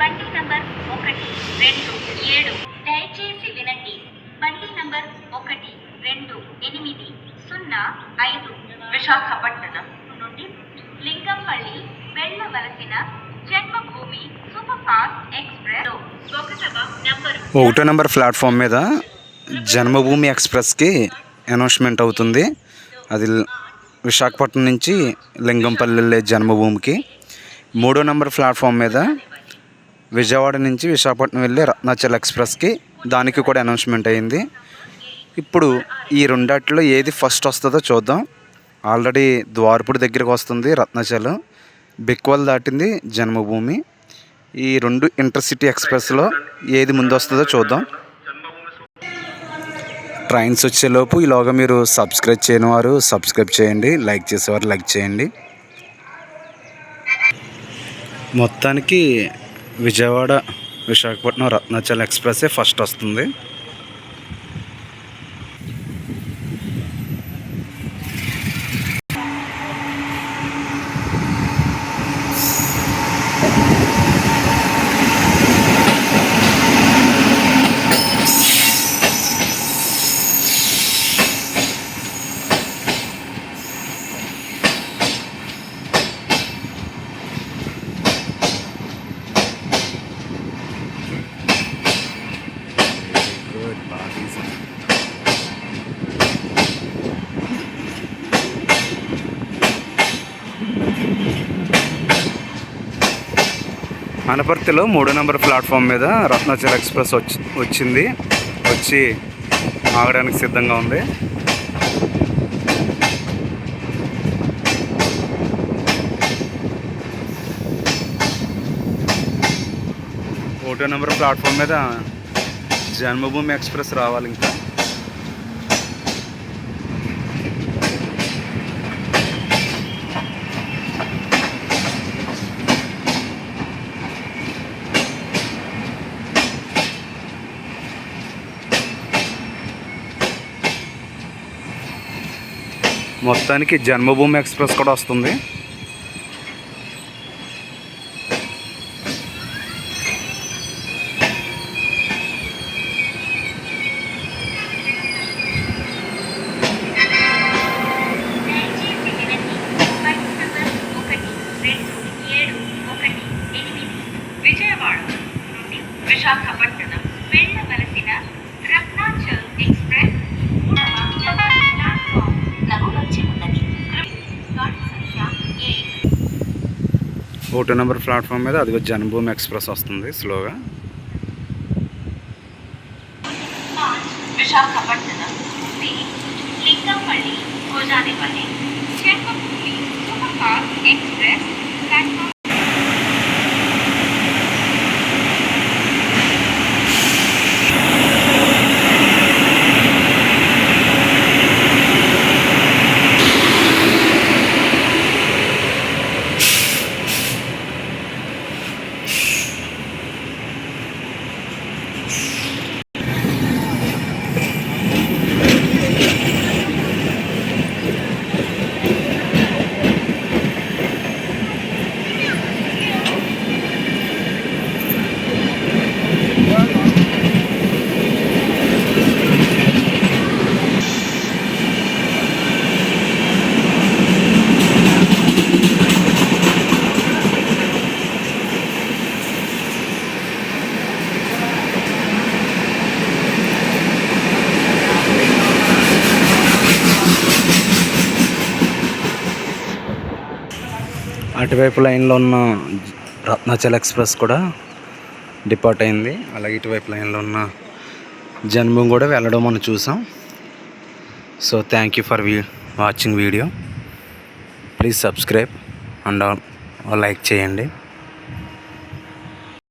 బండి నంబర్ 127 దయచేసి వినండి. బండి నంబర్ 1280 విశాఖపట్నం నుండి లింగంపల్లి వెళ్ళవలసిన జన్మభూమి సూపర్ ఫాస్ట్ ఎక్స్ప్రెస్ ఒకటో నెంబర్ ప్లాట్ఫామ్ మీద జన్మభూమి ఎక్స్ప్రెస్కి అనౌన్స్మెంట్ అవుతుంది. అది విశాఖపట్నం నుంచి లింగంపల్లి వెళ్ళే జన్మభూమికి. మూడో నెంబర్ ప్లాట్ఫామ్ మీద విజయవాడ నుంచి విశాఖపట్నం వెళ్ళే రత్నాచల్ ఎక్స్ప్రెస్కి, దానికి కూడా అనౌన్స్మెంట్ అయింది. ఇప్పుడు ఈ రెండాటిలో ఏది ఫస్ట్ వస్తుందో చూద్దాం. ఆల్రెడీ ద్వారపూడి దగ్గరికి వస్తుంది రత్నాచల్, బిక్వల్ దాటింది జన్మభూమి. ఈ రెండు ఇంటర్సిటీ ఎక్స్ప్రెస్లో ఏది ముందు వస్తుందో చూద్దాం. ట్రైన్స్ వచ్చేలోపు ఈలోగా మీరు సబ్స్క్రైబ్ చేయని వారు సబ్స్క్రైబ్ చేయండి, లైక్ చేసేవారు లైక్ చేయండి. మొత్తానికి విజయవాడ విశాఖపట్నం రత్నాచల్ ఎక్స్ప్రెస్సే ఫస్ట్ వస్తుంది. అనపర్తిలో మూడో నెంబర్ ప్లాట్ఫామ్ మీద రత్నాచల్ ఎక్స్ప్రెస్ వచ్చి ఆగడానికి సిద్ధంగా ఉంది. ఒకటో నెంబర్ ప్లాట్ఫామ్ మీద జన్మభూమి ఎక్స్ప్రెస్ రావాలి. ఇంకా మొత్తానికి జన్మభూమి ఎక్స్ప్రెస్ కూడా వస్తుంది. విజయవాడ నుండి విశాఖపట్నం వెళ్ళవలసిన రత్నాచల్ ఎక్స్ప్రెస్ ఒకటో నెంబర్ ప్లాట్ఫామ్ మీద అదిగో జన్మభూమి ఎక్స్ప్రెస్ వస్తుంది స్లోగా. విశాఖపట్నం నుండి లింగంపల్లి భోజానిపల్లి జన్మభూమి సూపర్ ఫాస్ట్ ఎక్స్ప్రెస్ ప్లాట్ఫామ్. అటువైపు లైన్లో ఉన్న రత్నాచల్ ఎక్స్ప్రెస్ కూడా డిపార్ట్ అయింది. అలాగే ఇటువైపు లైన్లో ఉన్న జన్మభూమి కూడా వెళ్ళడం మనం చూసాం. So thank you for watching video. Please subscribe and like చేయండి.